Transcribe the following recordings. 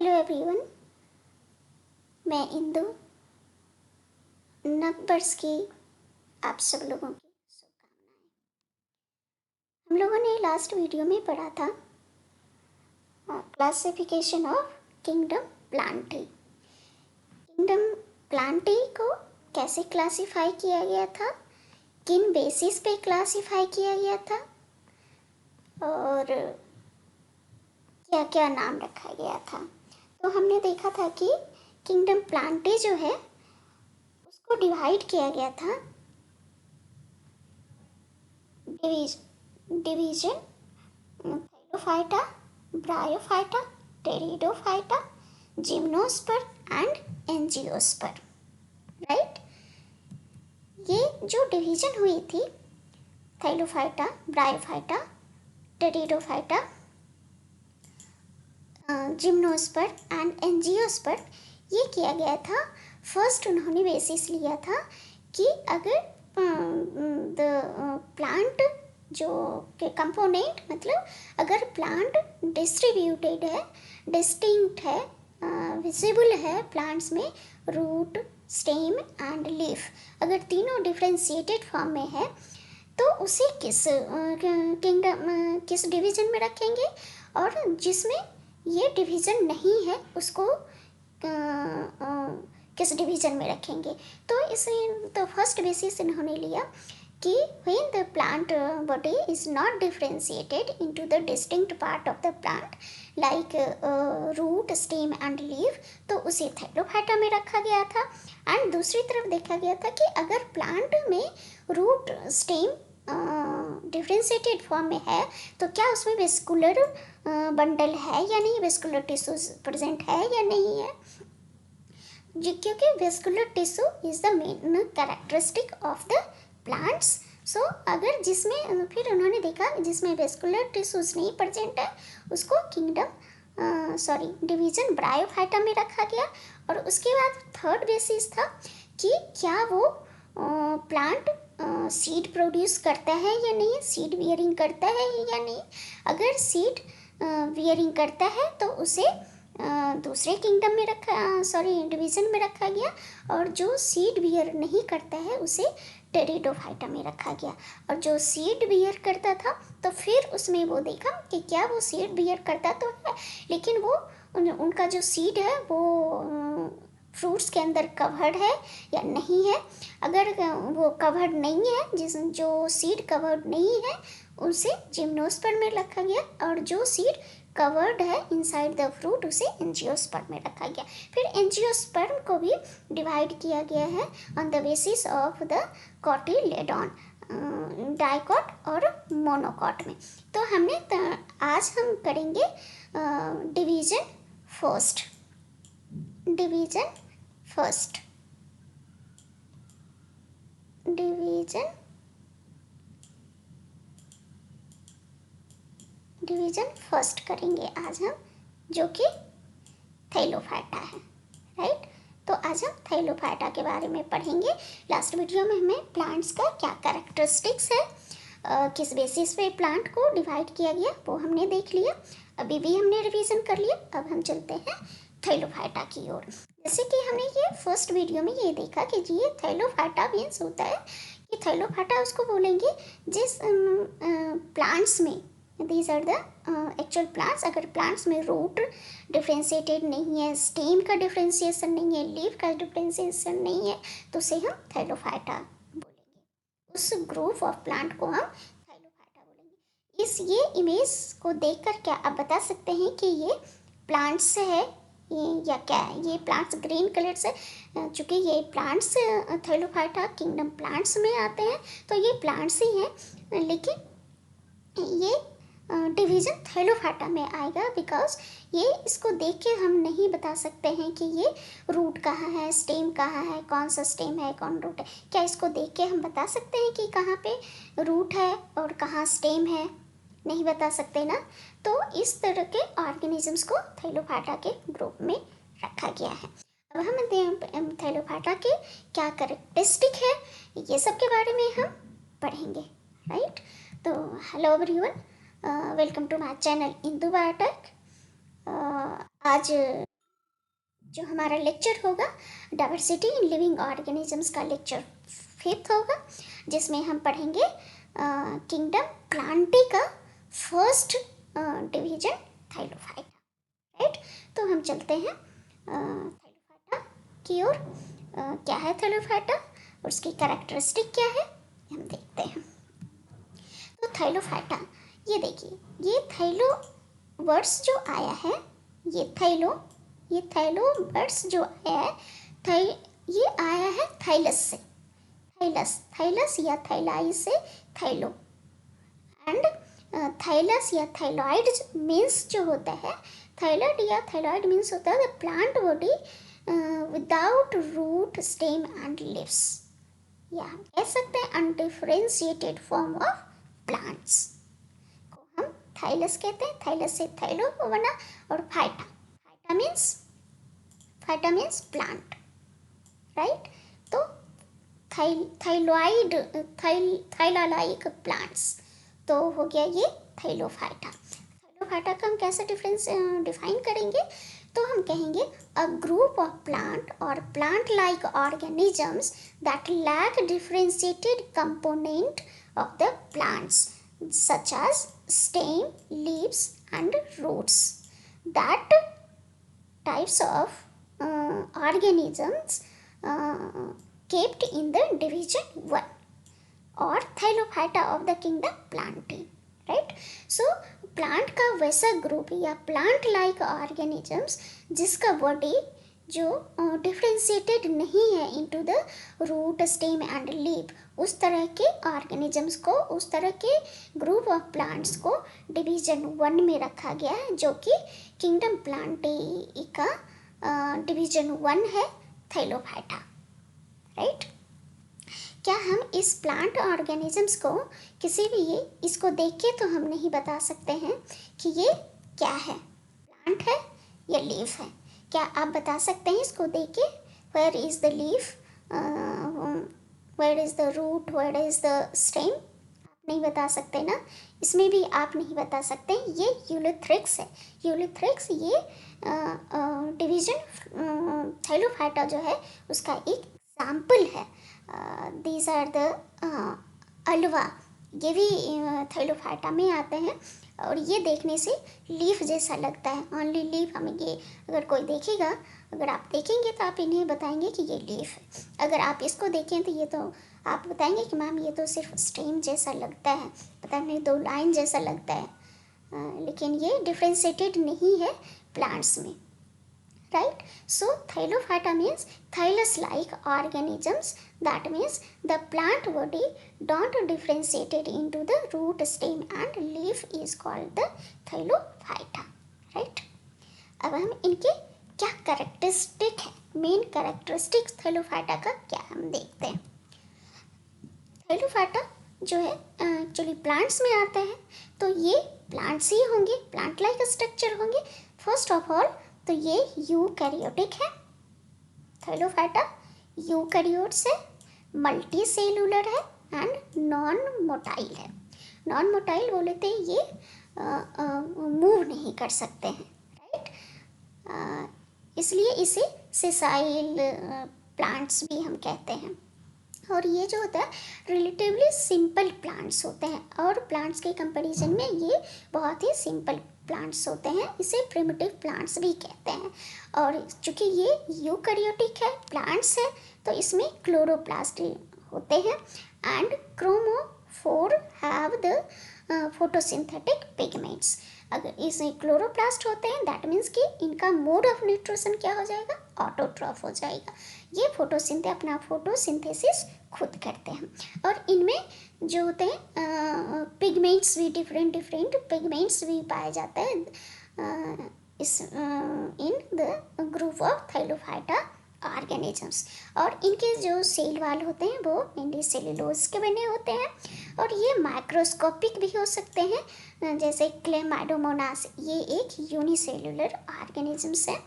Hello everyone, मैं इंदु। नववर्ष की आप सब लोगों की शुभकामनाएं। हम लोगों ने लास्ट वीडियो में पढ़ा था classification of kingdom Plantae. Kingdom Plantae को कैसे क्लासिफाई किया गया था, किन बेसिस पे क्लासिफाई किया गया था और क्या क्या नाम रखा गया था। तो हमने देखा था कि किंगडम प्लांटी जो है उसको डिवाइड किया गया था division Thallophyta, bryophyta, pteridophyta, gymnosperm and angiosperm. Right, ये जो डिवीजन हुई थी Thallophyta, bryophyta, pteridophyta, gymnosperm and angiosperm, ये किया गया था। फर्स्ट उन्होंने बेसिस लिया था कि अगर द प्लांट जो के कंपोनेंट, मतलब अगर प्लांट डिस्ट्रीब्यूटेड है, डिस्टिंक्ट है, विजिबल है प्लांट्स में, रूट, स्टेम एंड लीफ, अगर तीनों डिफ्रेंशिएटेड फॉर्म में है तो उसे किस किंगडम किस डिवीजन में रखेंगे, और जिसमें ये डिवीजन नहीं है उसको किस डिवीजन में रखेंगे। तो इसे तो फर्स्ट बेसिस इन्होंने लिया कि when the plant body is not differentiated into the distinct part of the plant like root, stem and leaf, तो उसे थैलोफाइटा में रखा गया था। एंड दूसरी तरफ देखा गया था कि अगर प्लांट में रूट, स्टेम डिफ्रेंशिएटेड फॉर्म में है तो क्या उसमें वेस्कुलर बंडल है या नहीं, वेस्कुलर टिश्यू प्रेजेंट है या नहीं है, क्योंकि vascular tissue is the main characteristic of the plants. So अगर जिसमें, फिर उन्होंने देखा जिसमें वेस्कुलर टिश्यूज नहीं प्रेजेंट है उसको किंगडम डिवीजन ब्रायोफाइटा में रखा गया। और उसके बाद थर्ड बेसिस था कि क्या वो प्लांट सीड प्रोड्यूस करता है या नहीं, सीड वियरिंग करता है या नहीं। अगर सीड वियरिंग करता है तो उसे दूसरे किंगडम में डिवीजन में रखा गया, और जो सीड बियर नहीं करता है उसे टेरिडोफाइटा में रखा गया। और जो सीड बियर करता था तो फिर उसमें वो देखा कि क्या वो सीड बियर करता तो है, लेकिन वो उनका जो सीड है वो फ्रूट्स के अंदर कवर्ड है या नहीं है। अगर वो कवर्ड नहीं है, जो सीड कवर्ड नहीं है उसे जिम्नोस्पर्म में रखा गया, और जो सीड कवर्ड है इनसाइड द फ्रूट उसे एंजियोस्पर्म में रखा गया। फिर एंजियोस्पर्म को भी डिवाइड किया गया है on the basis of the cotyledon, dicot और मोनोकॉट में। तो आज हम करेंगे division first. Division first division first करेंगे आज हम, जो कि थैलोफाइटा है। राइट, तो आज हम थैलोफाइटा के बारे में पढ़ेंगे। लास्ट वीडियो में हमें प्लांट्स का क्या कैरेक्टरिस्टिक्स है, किस बेसिस पे प्लांट को डिवाइड किया गया वो हमने देख लिया। अभी भी हमने रिवीजन कर लिया। अब हम चलते हैं थैलोफाइटा की ओर। जैसे कि हमने ये फर्स्ट वीडियो में ये देखा कि ये थैलोफाइटा मीन्स होता है कि थैलोफाइटा उसको बोलेंगे जिस प्लांट्स में, these are the actual plants, अगर प्लांट्स में रूट डिफ्रेंशिएटेड नहीं है, स्टेम का डिफ्रेंशिएशन नहीं है, लीफ का डिफ्रेंशिएशन नहीं है, तो उसे हम थैलोफाइटा बोलेंगे। उस ग्रुप ऑफ प्लांट को हम थैलोफाइटा बोलेंगे। ये इमेज को देखकर क्या आप बता सकते हैं कि ये प्लांट्स है या क्या है? ये प्लांट्स ग्रीन कलर से, चूँकि ये प्लांट्स थैलोफाइटा किंगडम प्लांट्स में आते हैं तो ये प्लांट्स ही हैं, लेकिन ये डिवीजन थैलोफाइटा में आएगा बिकॉज ये इसको देख के हम नहीं बता सकते हैं कि ये रूट कहाँ है, स्टेम कहाँ है, कौन सा स्टेम है, कौन रूट है। क्या इसको देख के हम बता सकते हैं कि कहाँ पे रूट है और कहाँ स्टेम है? नहीं बता सकते ना। तो इस तरह के ऑर्गेनिजम्स को थैलोफाइटा के ग्रुप में रखा गया है। अब हम थैलोफाइटा के क्या कैरेक्टरिस्टिक है ये सब के बारे में हम पढ़ेंगे। राइट, तो hello everyone, welcome to my channel Indu biotech. आज जो हमारा लेक्चर होगा डाइवर्सिटी इन लिविंग ऑर्गेनिजम्स का लेक्चर 5th होगा, जिसमें हम पढ़ेंगे किंगडम प्लांटी का फर्स्ट डिवीजन थाइलोफाइटा। राइट, तो हम चलते हैं थाइलोफाइटा की ओर। क्या है थाइलोफाइटा और उसकी कैरेक्टरिस्टिक क्या है हम देखते हैं। तो थाइलोफाइटा, ये देखिए, ये थाइलो वर्ड्स जो आया है, ये थाइलो वर्ड्स जो आया है, ये आया है थाइलस से, थाइलस या थाइलाई से थाइलो। एंड थाइलस या थाइलॉइड मीन्स जो होता है, थाइलॉइड या थाइलॉइड मीन्स होता है the plant body without root stem and leaves, या हम कह सकते हैं अनडिफरेंशिएटेड फॉर्म ऑफ प्लांट्स को हम थाइलस कहते हैं। थाइलस से थाइलो को बना, और फाइटा मीन्स प्लांट। राइट, तो थाइलालाइक प्लांट्स, तो हो गया ये थाइलोफाइटा। थाइलोफाइटा का हम कैसे डिफाइन करेंगे, तो हम कहेंगे अ ग्रुप ऑफ प्लांट और plant like organisms that lack differentiated component of the plants such as stem, leaves and roots. That types of organisms kept in the division 1 और Thallophyta of the kingdom Plantae. Right, so plant का वैसा group या plant like organisms जिसका body जो differentiated नहीं है into the root, stem and leaf, उस तरह के ऑर्गेनिजम्स को, उस तरह के ग्रुप ऑफ प्लांट्स को डिवीजन 1 में रखा गया है, जो कि किंगडम प्लांटी का डिवीजन 1 है, थाइलोफाइटा। राइट, क्या हम इस प्लांट ऑर्गेनिजम्स को किसी भी इसको देख के तो हम नहीं बता सकते हैं कि ये क्या है, प्लांट है या लीफ है। क्या आप बता सकते हैं इसको देख के, where is the leaf, where is the root, where is the stem? आप नहीं बता सकते ना, इसमें भी आप नहीं बता सकते। ये यूलिथ्रिक्स है, यूलिथ्रिक्स ये डिवीजन थाइलोफाइटा जो है उसका एक एग्जाम्पल है। दीज आर द अल्वा, ये भी थाइलोफाइटा में आते हैं, और ये देखने से लीफ जैसा लगता है, ओनली लीफ। हमें ये अगर कोई देखेगा, अगर आप देखेंगे तो आप इन्हें बताएंगे कि ये लीफ है। अगर आप इसको देखें तो ये तो आप बताएंगे कि मैम ये तो सिर्फ स्टेम जैसा लगता है, पता नहीं 2 लाइन जैसा लगता है, लेकिन ये डिफ्रेंशिएटेड नहीं है प्लांट्स में। Right, so थाइलोफाइटा means thylus like organisms, that means the plant body don't differentiated into the root, stem and leaf is called the Thallophyta. Right, अब हम इनके क्या कैरेक्टरिस्टिक है, मेन कैरेक्टरिस्टिक्स थाइलोफाइटा का क्या हम देखते हैं। थाइलोफाइटा जो है एक्चुअली प्लांट्स में आता है, तो ये प्लांट्स ही होंगे, प्लांट लाइक स्ट्रक्चर होंगे। फर्स्ट ऑफ ऑल तो ये यूकैरियोटिक है, थाइलोफाइटा यूकैरियोट से मल्टी सेलुलर है एंड नॉन मोटाइल है। नॉन मोटाइल बोले थे ये मूव नहीं कर सकते हैं। राइट, इसलिए इसे सेसाइल प्लांट्स भी हम कहते हैं। और ये जो होता है रिलेटिवली सिंपल प्लांट्स होते हैं, और प्लांट्स के कंपैरिजन में ये बहुत ही सिंपल प्लांट्स होते हैं, इसे प्रिमिटिव प्लांट्स भी कहते हैं। और चूँकि ये यूकैरियोटिक है, प्लांट्स है, तो इसमें क्लोरोप्लास्ट होते हैं and chromophore have the photosynthetic pigments. अगर इसमें क्लोरोप्लास्ट होते हैं, दैट मीन्स कि इनका मोड ऑफ न्यूट्रिशन क्या हो जाएगा, ऑटोट्रॉफ हो जाएगा। ये अपना फोटोसिंथेसिस खुद करते हैं, और इनमें जो होते हैं पिगमेंट्स भी डिफरेंट पिगमेंट्स भी पाया जाता है इस in the group of Thallophyta organisms. और इनके जो सेल वाल होते हैं वो मेनली सेलुलोज के बने होते हैं, और ये माइक्रोस्कोपिक भी हो सकते हैं, जैसे क्लेमाइडोमोनास, ये एक यूनिसेलुलर ऑर्गेनिजम्स है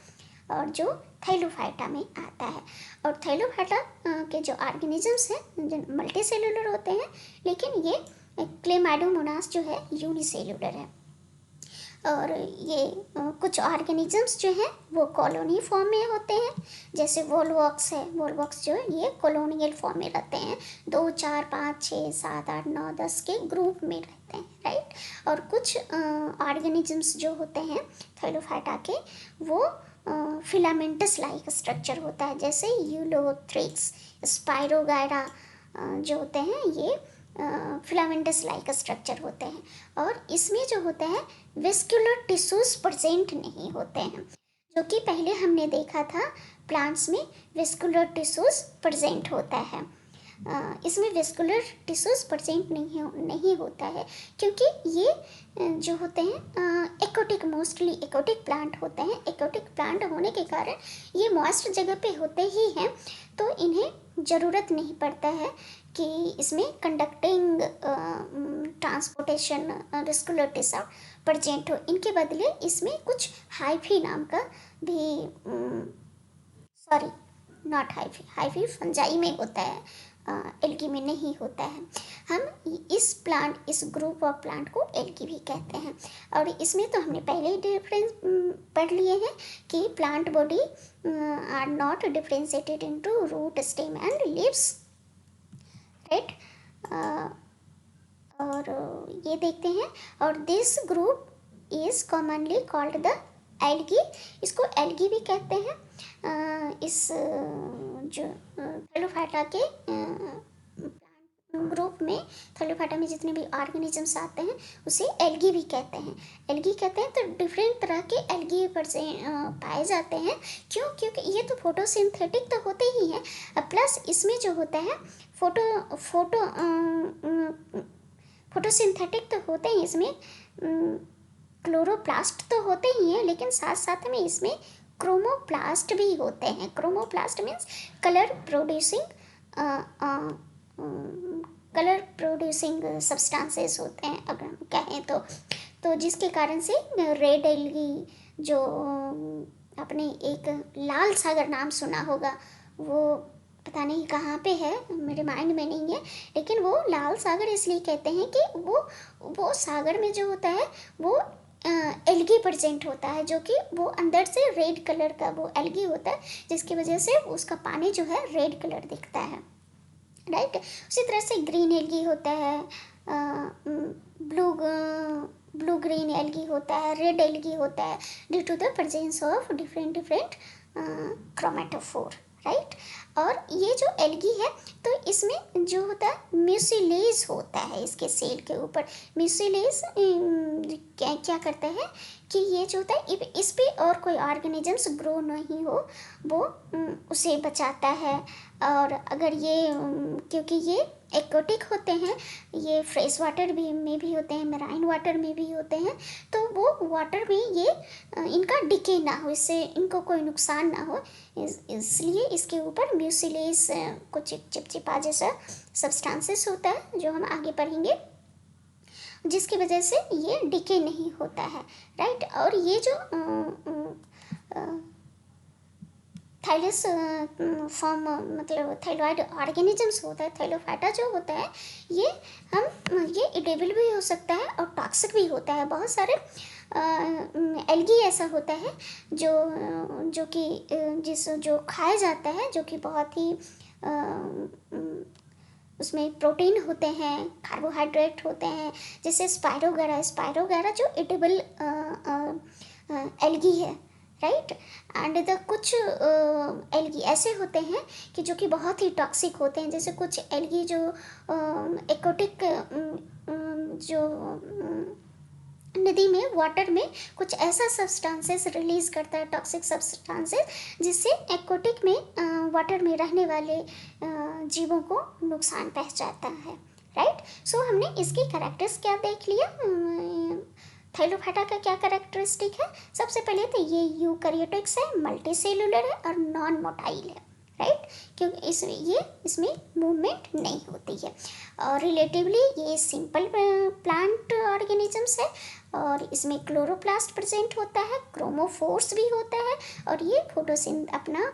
और जो थाइलोफाइटा में आता है। और थाइलोफाइटा के जो ऑर्गेनिजम्स हैं जो मल्टी सेलुलर होते हैं, लेकिन ये क्लेमाइडोमोनास जो है यूनिसेलुलर है। और ये कुछ ऑर्गेनिजम्स जो हैं वो कॉलोनी फॉर्म में होते हैं, जैसे वोलवॉक्स है, वोलवॉक्स जो है ये कॉलोनियल फॉर्म में रहते हैं, 2 4 5 6 7 8 9 10 के ग्रुप में रहते हैं, राइट। और कुछ ऑर्गेनिजम्स जो होते हैं थाइलोफाइटा के, वो फिलामेंटस लाइक स्ट्रक्चर होता है, जैसे यूलोथ्रिक्स, स्पाइरोगायरा जो होते हैं ये फिलामेंटस लाइक स्ट्रक्चर होते हैं। और इसमें जो होता है वेस्कुलर टिश्यूज प्रेजेंट नहीं होते हैं, जो कि पहले हमने देखा था प्लांट्स में वेस्कुलर टिश्यूज प्रेजेंट होता है। इसमें वेस्कुलर टिश्यूज प्रेजेंट नहीं होता है, क्योंकि ये जो होते हैं एक्वाटिक, मोस्टली एक्वाटिक प्लांट होते हैं। एक्वाटिक प्लांट होने के कारण ये मॉइस्ट जगह पे होते ही हैं, तो इन्हें ज़रूरत नहीं पड़ता है कि इसमें conducting transportation vascular tissue present हो। इनके बदले इसमें कुछ हाइफी नाम का भी, sorry not hyphae, hyphae fungi में होता है, एल्गी में नहीं होता है। हम इस प्लांट, इस ग्रुप ऑफ प्लांट को एल्गी भी कहते हैं। और इसमें तो हमने पहले ही डिफरेंस पढ़ लिए हैं कि plant body are not differentiated into root, stem and leaves, right. और ये देखते हैं, और this group is commonly called the algae, इसको एल्गी भी कहते हैं। इस जो थैलोफाइटा के ग्रुप में, थैलोफाइटा में जितने भी ऑर्गेनिजम्स आते हैं उसे एल्गी भी कहते हैं। एल्गी कहते हैं तो डिफरेंट तरह के एल्गी पर से पाए जाते हैं। क्यों? क्योंकि ये तो फोटोसिंथेटिक तो होते ही हैं, प्लस इसमें जो होता है फोटोसिंथेटिक तो होते ही इसमें, क्लोरोप्लास्ट तो होते ही हैं, लेकिन साथ साथ में इसमें क्रोमोप्लास्ट भी होते हैं। Chromoplast means colour producing substances होते हैं, अगर हम कहें तो जिसके कारण से रेड एल्गी, जो आपने एक लाल सागर नाम सुना होगा, वो पता नहीं कहाँ पे है, मेरे माइंड में नहीं है, लेकिन वो लाल सागर इसलिए कहते हैं कि वो सागर में जो होता है वो एल्गी प्रेजेंट होता है, जो कि वो अंदर से रेड कलर का वो एल्गी होता है, जिसकी वजह से उसका पानी जो है रेड कलर दिखता है, राइट। उसी तरह से ग्रीन एल्गी होता है, ब्लू ग्रीन एल्गी होता है, रेड एल्गी होता है, due to the presence of different chromatophore, right. और ये जो एल्गी है तो इसमें जो होता है म्यूसिलेज होता है इसके सेल के ऊपर। म्यूसिलेज क्या करता है कि ये जो होता है इस पे और कोई ऑर्गेनिजम्स ग्रो नहीं हो, वो उसे बचाता है। और अगर ये क्योंकि ये एक्वाटिक होते हैं, ये फ्रेश वाटर में भी होते हैं, मेराइन वाटर में भी होते हैं, तो वो वाटर में ये इनका डिके ना हो, इससे इनको कोई नुकसान ना हो, इसलिए इसके ऊपर म्यूसिलेज कुछ चिपचिपा जैसा सब्सटेंसेस होता है, जो हम आगे पढ़ेंगे, जिसकी वजह से ये डिके नहीं होता है, राइट। और ये जो थाइलस फॉर्म मतलब थाइलॉइड ऑर्गेनिजम्स होता है, थैलोफाइटा जो होता है, ये इडेबल भी हो सकता है और टॉक्सिक भी होता है। बहुत सारे एल्गी ऐसा होता है जो कि जो खाया जाता है, जो कि बहुत ही उसमें प्रोटीन होते हैं, कार्बोहाइड्रेट होते हैं, जैसे स्पाइरोगैरा जो इडेबल एल्गी है, राइट। एंड द कुछ एल्गी ऐसे होते हैं कि जो कि बहुत ही टॉक्सिक होते हैं, जैसे कुछ एल्गी जो एक्वाटिक जो नदी में, वाटर में कुछ ऐसा सब्सटेंसेस रिलीज करता है, टॉक्सिक सब्सटेंसेस, जिससे एक्वाटिक में वाटर में रहने वाले जीवों को नुकसान पहुंचाता है, राइट। सो हमने इसकी कैरेक्टर्स क्या देख लिया, थैलोफाइटा का क्या कैरेक्टरिस्टिक है। सबसे पहले तो ये यूकैरियोटिक्स है, मल्टीसेलुलर है और नॉन मोटाइल है, राइट, क्योंकि इसमें मूवमेंट नहीं होती है। और रिलेटिवली ये सिंपल प्लांट ऑर्गेनिजम्स है, और इसमें क्लोरोप्लास्ट प्रेजेंट होता है, क्रोमोफोर्स भी होता है, और ये अपना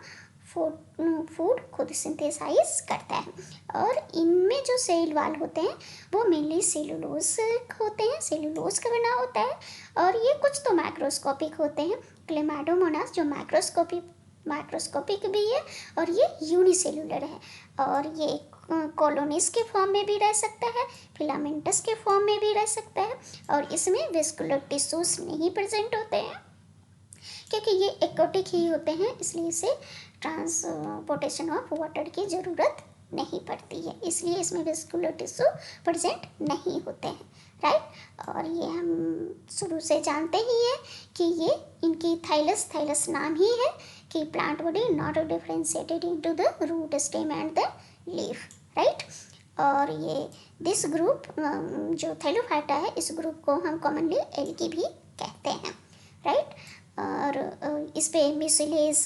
फूड खुद सिंथेसाइज करता है। और इनमें जो सेल वाल होते हैं वो मेनली सेलुलोज होते हैं, सेलुलोज का बना होता है। और ये कुछ तो मैक्रोस्कोपिक होते हैं। क्लेमाइडोमोनास जो माइक्रोस्कोपिक भी है और ये यूनिसेलुलर है। और ये कॉलोनीज के फॉर्म में भी रह सकता है, फिलामेंटस के फॉर्म में भी रह सकता है। और इसमें वेस्कुलर टिश्यूज नहीं प्रेजेंट होते हैं क्योंकि ये एक्वाटिक ही होते हैं, इसलिए इसे ट्रांसपोर्टेशन ऑफ वाटर की ज़रूरत नहीं पड़ती है, इसलिए इसमें वेस्कुलर टिश्यू प्रेजेंट नहीं होते हैं, राइट। और ये हम शुरू से जानते ही हैं कि ये इनकी थाइलस नाम ही है कि plant body not differentiated into the root, stem and the leaf, right. और ये दिस ग्रुप जो थैलोफाइटा है, इस ग्रुप को हम कॉमनली एल्गी भी कहते हैं, राइट। और इस पे मिसलेज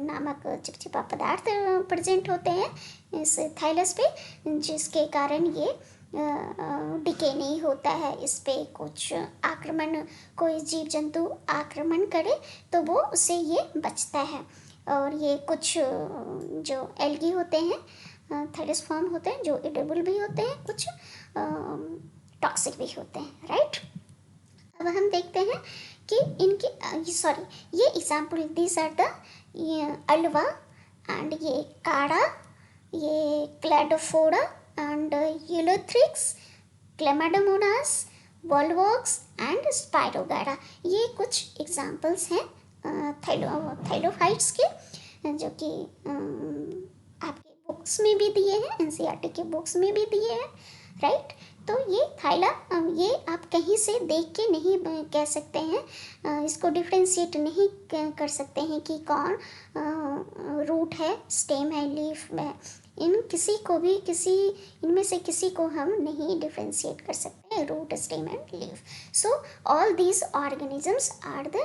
नामक चिपचिपा पदार्थ प्रेजेंट होते हैं इस थाइलस पे, जिसके कारण ये डिके नहीं होता है। इस पे कुछ आक्रमण, कोई जीव जंतु आक्रमण करे तो वो उससे ये बचता है। और ये कुछ जो एल्गी होते हैं थाइलस फॉर्म होते हैं जो एडिबल भी होते हैं, कुछ टॉक्सिक भी होते हैं, राइट। अब हम देखते हैं कि इनकी ये example these are the Ulva and ये काड़ा, ये Cladophora and Ulothrix, Chlamydomonas, Volvox and Spirogyra. ये कुछ एग्जाम्पल्स हैं थाइलोफाइट्स के, जो कि आपके बुक्स में भी दिए हैं, एनसीईआरटी के बुक्स में भी दिए हैं, राइट। तो ये थाइला, ये आप कहीं से देख के नहीं कह सकते हैं, इसको डिफ्रेंशिएट नहीं कर सकते हैं कि कौन रूट है, स्टेम है, लीफ है। इनमें से किसी को हम नहीं डिफ्रेंशिएट कर सकते हैं, root, stem and leaf. So all these organisms are the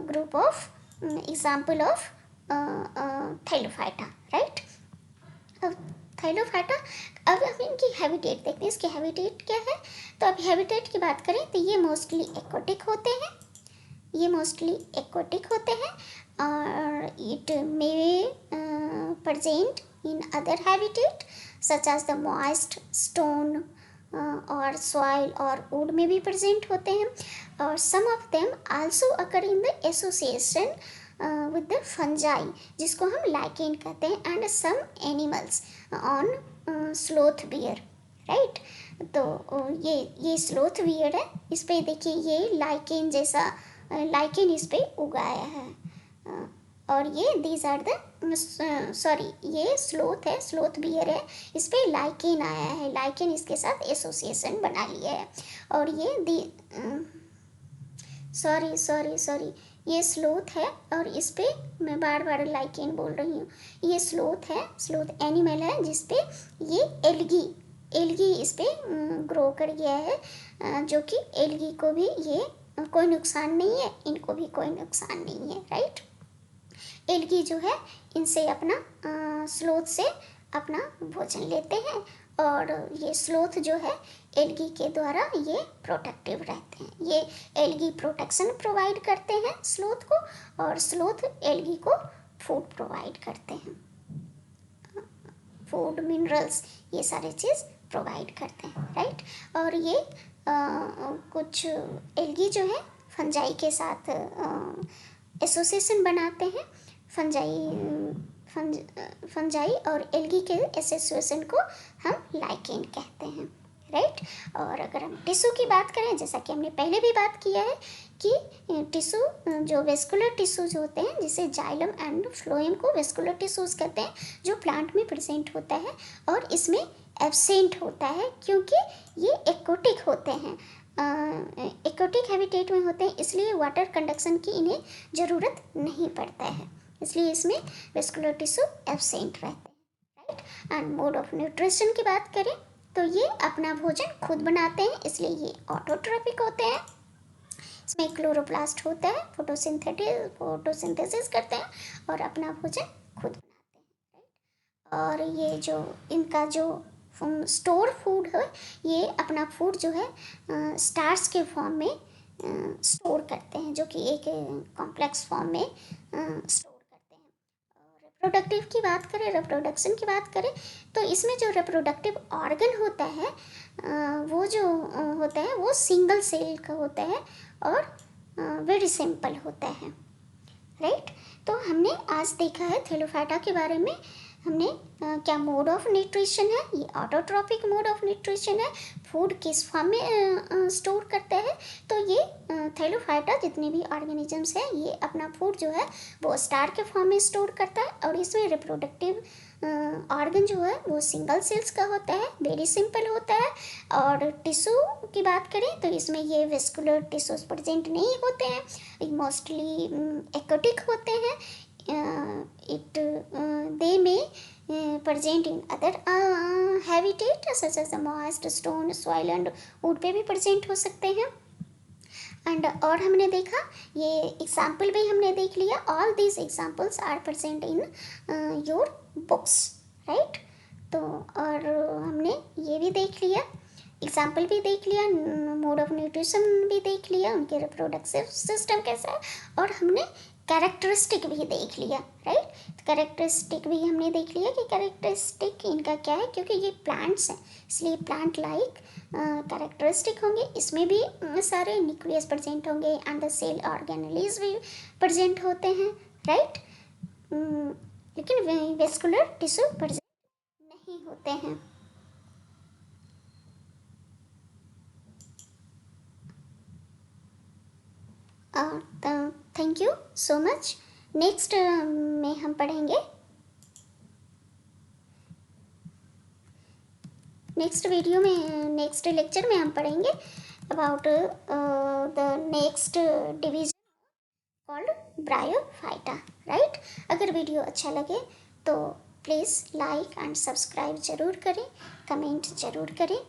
group of example of Thallophyta, right. Thallophyta, अब हम इनकी हैबिटेट देखते हैं, इसके हैबिटेट क्या है। तो अब हैबिटेट की बात करें तो ये मोस्टली एक्वाटिक होते हैं, और it may present in other habitat such as the moist stone और सॉइल और वुड में भी प्रेजेंट होते हैं। और some of them also occur in the association with the fungi, जिसको हम लाइकेन कहते हैं, and some animals on sloth bear, right. तो ये स्लोथ बियर है, इस पे देखिए ये लाइकेन जैसा लाइकेन इस पे उगाया है। और ये दीज आर द ये स्लोथ है, स्लोथ बियर है, इस पे लाइकेन आया है, लाइकेन इसके साथ एसोसिएशन बना लिया है। और ये सॉरी ये स्लोथ है, और इस पे मैं बार बार लाइकेन बोल रही हूँ। ये स्लोथ है, स्लोथ एनिमल है जिसपे ये एल्गी इस पे ग्रो कर गया है, जो कि एल्गी को भी ये कोई नुकसान नहीं है, इनको भी कोई नुकसान नहीं है, राइट। एल्गी जो है इनसे अपना स्लोथ से अपना भोजन लेते हैं, और ये स्लोथ जो है एल्गी के द्वारा ये प्रोटेक्टिव रहते हैं। ये एल्गी प्रोटेक्शन प्रोवाइड करते हैं स्लोथ को, और स्लोथ एल्गी को फूड प्रोवाइड करते हैं, फूड, मिनरल्स, ये सारे चीज़ प्रोवाइड करते हैं, राइट। और ये कुछ एल्गी जो है फंजाई के साथ एसोसिएशन बनाते हैं। फंजाई और एल्गी के एसोसिएशन को हम लाइकेन कहते हैं, राइट। और अगर हम टिश्यू की बात करें, जैसा कि हमने पहले भी बात किया है कि टिश्यू जो वेस्कुलर टिश्यूज होते हैं, जिसे जाइलम एंड फ्लोएम को वेस्कुलर टिश्यूज कहते हैं, जो प्लांट में प्रेजेंट होता है और इसमें एब्सेंट होता है क्योंकि ये एक्वाटिक होते हैं, एक्वाटिक हैबिटेट में होते हैं, इसलिए वाटर कंडक्शन की इन्हें ज़रूरत नहीं पड़ता है, इसलिए इसमें वेस्कुलर टिश्यू एब्सेंट रहते हैं, right. And mode of nutrition की बात करें तो ये अपना भोजन खुद बनाते हैं, इसलिए ये ऑटोट्रॉपिक होते हैं। इसमें क्लोरोप्लास्ट होता है, फोटोसिंथेसिस करते हैं और अपना भोजन खुद बनाते हैं, राइट। और ये जो इनका जो स्टोर फूड है, ये अपना फूड जो है स्टार्च के फॉर्म में स्टोर करते हैं, जो कि एक कॉम्प्लेक्स फॉर्म में स्टोर करते हैं। और रिप्रोडक्टिव की बात करें, रिप्रोडक्शन की बात करें, तो इसमें जो रिप्रोडक्टिव ऑर्गन होता है वो जो होता है वो सिंगल सेल का होता है और वेरी सिंपल होता है, राइट। तो हमने आज देखा है थैलोफाइटा के बारे में। हमने क्या मोड ऑफ न्यूट्रिशन है, ये ऑटोट्रॉपिक मोड ऑफ न्यूट्रिशन है, फूड किस फॉर्म में स्टोर करता है। तो ये थैलोफाइटा जितने भी ऑर्गेनिजम्स हैं ये अपना फूड जो है वो स्टार के फॉर्म में स्टोर करता है, और इसमें रिप्रोडक्टिव ऑर्गन जो है वो सिंगल सेल्स का होता है, वेरी सिंपल होता है। और टिश्यू की बात करें तो इसमें ये वेस्कुलर टिश्यूज प्रेजेंट नहीं होते हैं, मोस्टली एक्वाटिक होते हैं। इट दे में present in other habitat such as the moist stone soil and wood पे भी present हो सकते हैं। एंड और हमने देखा ये एग्जाम्पल भी हमने देख लिया, all these examples are present in your books, right. तो और हमने ये भी देख लिया, एग्जाम्पल भी देख लिया, मोड ऑफ न्यूट्रिशन भी देख लिया, उनके रिप्रोडक्टिव सिस्टम कैसा है, और हमने कैरेक्टरिस्टिक भी देख लिया, राइट। कैरेक्टरिस्टिक भी हमने देख लिया कि कैरेक्टरिस्टिक इनका क्या है, क्योंकि ये प्लांट्स हैं इसलिए प्लांट लाइक कैरेक्टरिस्टिक होंगे। इसमें भी सारे न्यूक्लियस प्रेजेंट होंगे एंड द सेल ऑर्गेनेलीज भी प्रेजेंट होते हैं, राइट। लेकिन वेस्कुलर टिश्यू प्रेजेंट नहीं होते हैं। Thank you so much. Next में हम पढ़ेंगे, नेक्स्ट वीडियो में, नेक्स्ट लेक्चर में हम पढ़ेंगे about the next division called bryophyta, right. अगर वीडियो अच्छा लगे तो प्लीज़ लाइक एंड सब्सक्राइब ज़रूर करें, कमेंट ज़रूर करें।